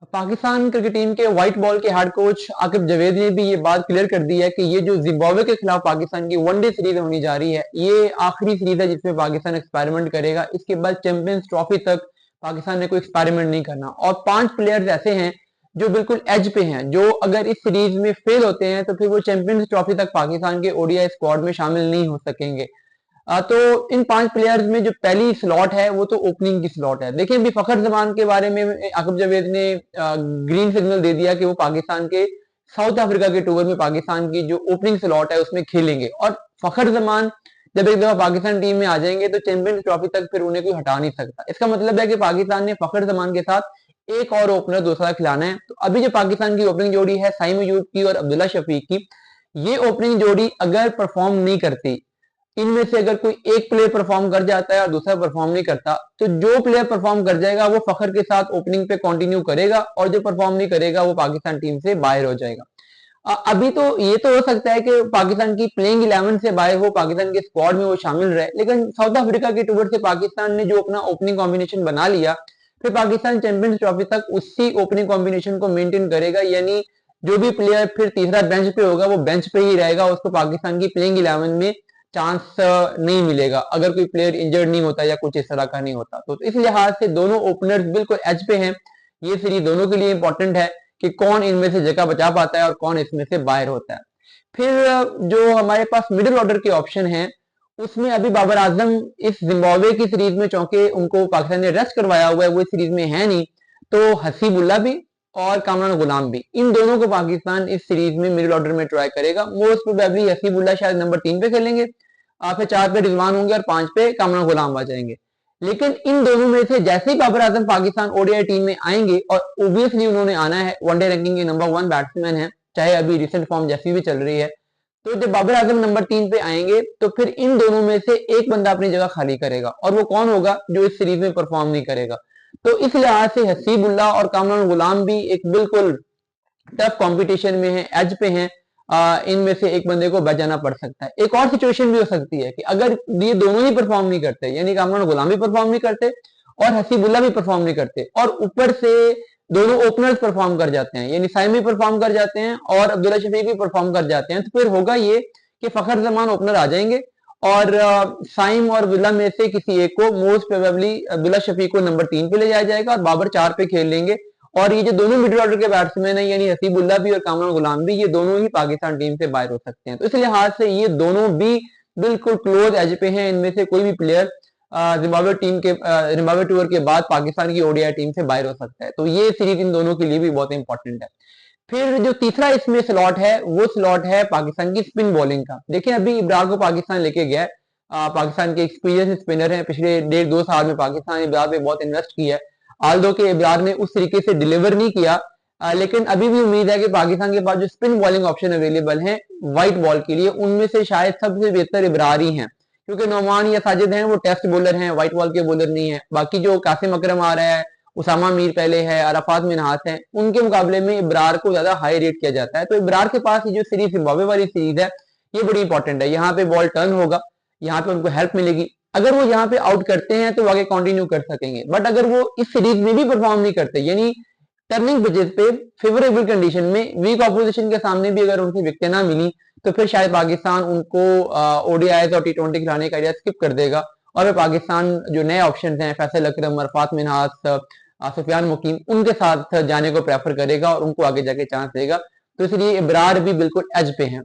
Pakistan cricket team के white ball के head coach Aqib Javed ने भी ये बात क्लियर कर दी है कि ये जो जिम्बाब्वे के खिलाफ पाकिस्तान की वनडे सीरीज होने जा रही है, ये आखिरी सीरीज है जिसमें पाकिस्तान एक्सपेरिमेंट करेगा। इसके बाद चैंपियंस ट्रॉफी तक पाकिस्तान ने कोई एक्सपेरिमेंट नहीं करना। और 5 प्लेयर्स ऐसे हैं जो बिल्कुल एज पे हैं, जो अगर इस सीरीज में फेल होते हैं तो फिर वो चैंपियंस ट्रॉफी तक पाकिस्तान के ओडीआई स्क्वाड में शामिल नहीं हो सकेंगे। तो इन 5 प्लेयर्स में जो पहली स्लॉट है वो तो ओपनिंग की स्लॉट है। देखिए, अभी फखर जमान के बारे में आकिब जावेद ने ग्रीन सिग्नल दे दिया कि वो पाकिस्तान के साउथ अफ्रीका के टूर में पाकिस्तान की जो ओपनिंग स्लॉट है उसमें खेलेंगे। और फखर जमान जब एक दफा पाकिस्तान टीम में आ जाएंगे तो चैंपियंस ट्रॉफी तक फिर उन्हें कोई हटा नहीं सकता। इसका मतलब है कि पाकिस्तान ने फखर जमान के साथ एक और ओपनर दूसरा खिलाना है। तो अभी जो पाकिस्तान की ओपनिंग जोड़ी है साइम अयूब की और अब्दुल्ला शफीक की, ये ओपनिंग जोड़ी अगर परफॉर्म नहीं करती, इनमें से अगर कोई एक प्लेयर परफॉर्म कर जाता है और दूसरा परफॉर्म नहीं करता, तो जो प्लेयर परफॉर्म कर जाएगा वो फखर के साथ ओपनिंग पे कंटिन्यू करेगा और जो परफॉर्म नहीं करेगा वो पाकिस्तान टीम से बाहर हो जाएगा। अभी तो ये तो हो सकता है कि पाकिस्तान की प्लेइंग 11 से बाहर हो, पाकिस्तान के स्क्वाड में वो शामिल रहे, लेकिन साउथ अफ्रीका के टूर से पाकिस्तान ने जो अपना ओपनिंग कॉम्बिनेशन बना लिया, फिर पाकिस्तान चैंपियंस ट्रॉफी तक उसी ओपनिंग कॉम्बिनेशन को मेंटेन करेगा। यानी जो भी प्लेयर फिर तीसरा बेंच पे होगा वो बेंच पे ही रहेगा, उसको पाकिस्तान की प्लेइंग 11 में चांस नहीं मिलेगा अगर कोई प्लेयर इंजर्ड नहीं होता या कुछ इस तरह का नहीं होता। तो इस लिहाज से दोनों ओपनर्स बिल्कुल एज पे हैं। ये सीरीज दोनों के लिए इंपॉर्टेंट है कि कौन इनमें से जगह बचा पाता है और कौन इसमें से बाहर होता है। फिर जो हमारे पास मिडिल ऑर्डर के ऑप्शन है, उसमें अभी बाबर आजम इस जिम्बाब्वे की सीरीज में, चूंकि उनको पाकिस्तान ने रेस्ट करवाया हुआ है, वो इस सीरीज में है नहीं, तो हसीबुल्ला भी और कामरान गुलाम भी, इन दोनों को पाकिस्तान इस सीरीज में मिडिल ऑर्डर में ट्राई करेगा। मोस्ट प्रोबेबली हसीबुल्ला शायद नंबर 3 पे खेलेंगे, फिर 4 पे रिजवान होंगे और 5 पे कामरान गुलाम आ जाएंगे। लेकिन इन दोनों में से जैसे ही बाबर आजम पाकिस्तान ओडीआई टीम में आएंगे, और ओबियसली उन्होंने आना है, वनडे रैंकिंग के नंबर 1 बैट्समैन है, चाहे अभी रिसेंट फॉर्म जैसी भी चल रही है, तो जब बाबर आजम नंबर 3 पे आएंगे तो फिर इन दोनों में से एक बंदा अपनी जगह खाली करेगा, और वो कौन होगा? जो इस सीरीज में परफॉर्म नहीं करेगा। तो इस लिहाज से हसीबुल्ला और कामरान गुलाम भी एक बिल्कुल टफ कंपटीशन में है, एज पे हैं। इनमें से एक बंदे को बचाना पड़ सकता है। एक और सिचुएशन भी हो सकती है कि अगर ये दोनों ही परफॉर्म नहीं करते, यानी कामरान गुलाम भी परफॉर्म नहीं करते और हसीबुल्ला भी परफॉर्म नहीं करते, और ऊपर से दोनों ओपनर्स परफॉर्म कर जाते हैं, यानी साइम भी परफॉर्म कर जाते हैं और अब्दुल्ला शफीक भी परफॉर्म कर जाते हैं, तो फिर होगा ये कि फखर जमान ओपनर आ जाएंगे और साइम और अब्दुल्ला में से किसी एक को, मोस्ट प्रोबेबली अब्दुल्ला शफीक को नंबर 3 पे ले जाया जाएगा और बाबर 4 पे खेल लेंगे। और ये जो दोनों मिडिल ऑर्डर के बैट्समैन है, यानी हसीबुल्ला भी और कामरान गुलाम भी, ये दोनों ही पाकिस्तान टीम से बाहर हो सकते हैं। तो इस लिहाज से ये दोनों भी बिल्कुल क्लोज एज पे हैं। इनमें से कोई भी प्लेयर जिम्बाब्वे टीम के जिम्बाब्वे टूर के बाद पाकिस्तान की ओडीआई टीम से बाहर हो सकता है। तो ये सीरीज इन दोनों के लिए भी बहुत इंपॉर्टेंट है। फिर जो तीसरा इसमें स्लॉट है वो स्लॉट है पाकिस्तान की स्पिन बॉलिंग का। देखिए, अभी इब्रार को पाकिस्तान लेके गया है, पाकिस्तान के एक्सपीरियंस स्पिनर है, पिछले 1.5-2 साल में पाकिस्तान इब्रार पे बहुत इन्वेस्ट किया है। आल्दो के इब्रार ने उस तरीके से डिलीवर नहीं किया, लेकिन अभी भी उम्मीद है कि पाकिस्तान के पास जो स्पिन बॉलिंग ऑप्शन अवेलेबल है व्हाइट बॉल के लिए, उनमें से शायद सबसे बेहतर इब्रार ही हैं, क्योंकि नोमान या साजिद हैं वो टेस्ट बॉलर हैं, व्हाइट बॉल के बॉलर नहीं है। बाकी जो कासिम अकरम आ रहा है, उसामा मीर पहले है, अराफात मिन्हास है, उनके मुकाबले में इब्रार को ज्यादा हाई रेट किया जाता है। तो इब्रार के पास ये जो सीरीज जिम्बाब्वे वाली सीरीज है ये बड़ी इंपॉर्टेंट है। यहाँ पे बॉल टर्न होगा, यहाँ पे उनको हेल्प मिलेगी। अगर वो यहाँ पे आउट करते हैं तो वो आगे कंटिन्यू कर सकेंगे, बट अगर वो इस सीरीज में भी परफॉर्म नहीं करते, यानी टर्निंग पिचेस पे फेवरेबल कंडीशन में वीक ऑपोजिशन के सामने भी अगर उनकी विकेटें ना मिली, तो फिर शायद पाकिस्तान उनको ओडीआई और टी20 खिलाने का आइडिया स्किप कर देगा, और फिर पाकिस्तान जो नए ऑप्शन हैं फैसल अकरम, अरफात मिन्हास, सुफियान मुकीम, उनके साथ जाने को प्रेफर करेगा और उनको आगे जाके चांस देगा। तो इसलिए इब्रार भी बिल्कुल एज पे हैं।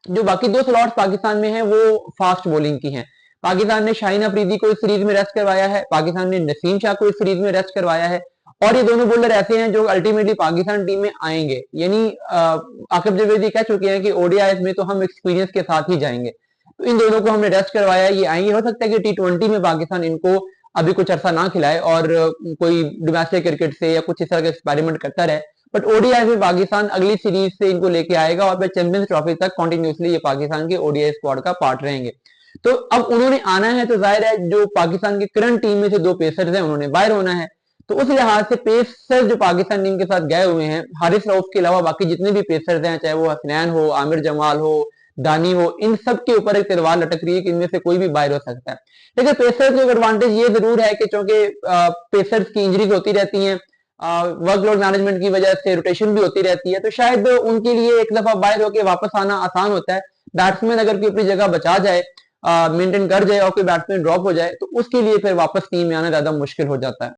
जो बाकी 2 स्लॉट्स पाकिस्तान में हैं वो फास्ट बॉलिंग की हैं। पाकिस्तान ने शाहीन अफरीदी को इस सीरीज में रेस्ट करवाया है, पाकिस्तान ने नसीम शाह को इस सीरीज में रेस्ट करवाया है, और ये दोनों बॉलर ऐसे हैं जो अल्टीमेटली पाकिस्तान टीम में आएंगे। यानी आकिब जावेद कह चुके हैं कि ओडीआई में तो हम एक्सपीरियंस के साथ ही जाएंगे। तो इन दोनों को हमने रेस्ट करवाया, ये आएंगे। हो सकता है कि टी20 में पाकिस्तान इनको अभी कुछ अर्सा ना खिलाए और कोई डोमेस्टिक क्रिकेट से या कुछ इस तरह का एक्सपेरिमेंट करता रहे, बट ओडीआई में पाकिस्तान अगली सीरीज से इनको लेके आएगा और फिर चैंपियंस ट्रॉफी तक कंटिन्यूसली ये पाकिस्तान के ओडीआई स्क्वाड का पार्ट रहेंगे। तो अब उन्होंने आना है, तो जाहिर है जो पाकिस्तान की करंट टीम में से 2 पेसर्स हैं उन्होंने बाहर होना है। तो उस लिहाज से पेसर जो पाकिस्तान टीम के साथ गए हुए हैं, हारिस रऊफ के अलावा बाकी जितने भी पेसर्स हैं, चाहे वो हसनैन हो, आमिर जमाल हो, दानी हो, इन सब के ऊपर एक तलवार लटक रही है कि इनमें से कोई भी बाहर हो सकता है। लेकिन पेसर्स की एडवांटेज ये जरूर है कि चूंकि पेसर्स की इंजरीज होती रहती हैं, वर्कलोड मैनेजमेंट की वजह से रोटेशन भी होती रहती है, तो शायद उनके लिए एक दफा बाहर होकर वापस आना आसान होता है। बैट्समैन अगर कोई अपनी जगह बचा जाए, मेंटेन कर जाए और कोई बैट्समैन ड्रॉप हो जाए, तो उसके लिए फिर वापस टीम में आना ज्यादा मुश्किल हो जाता है।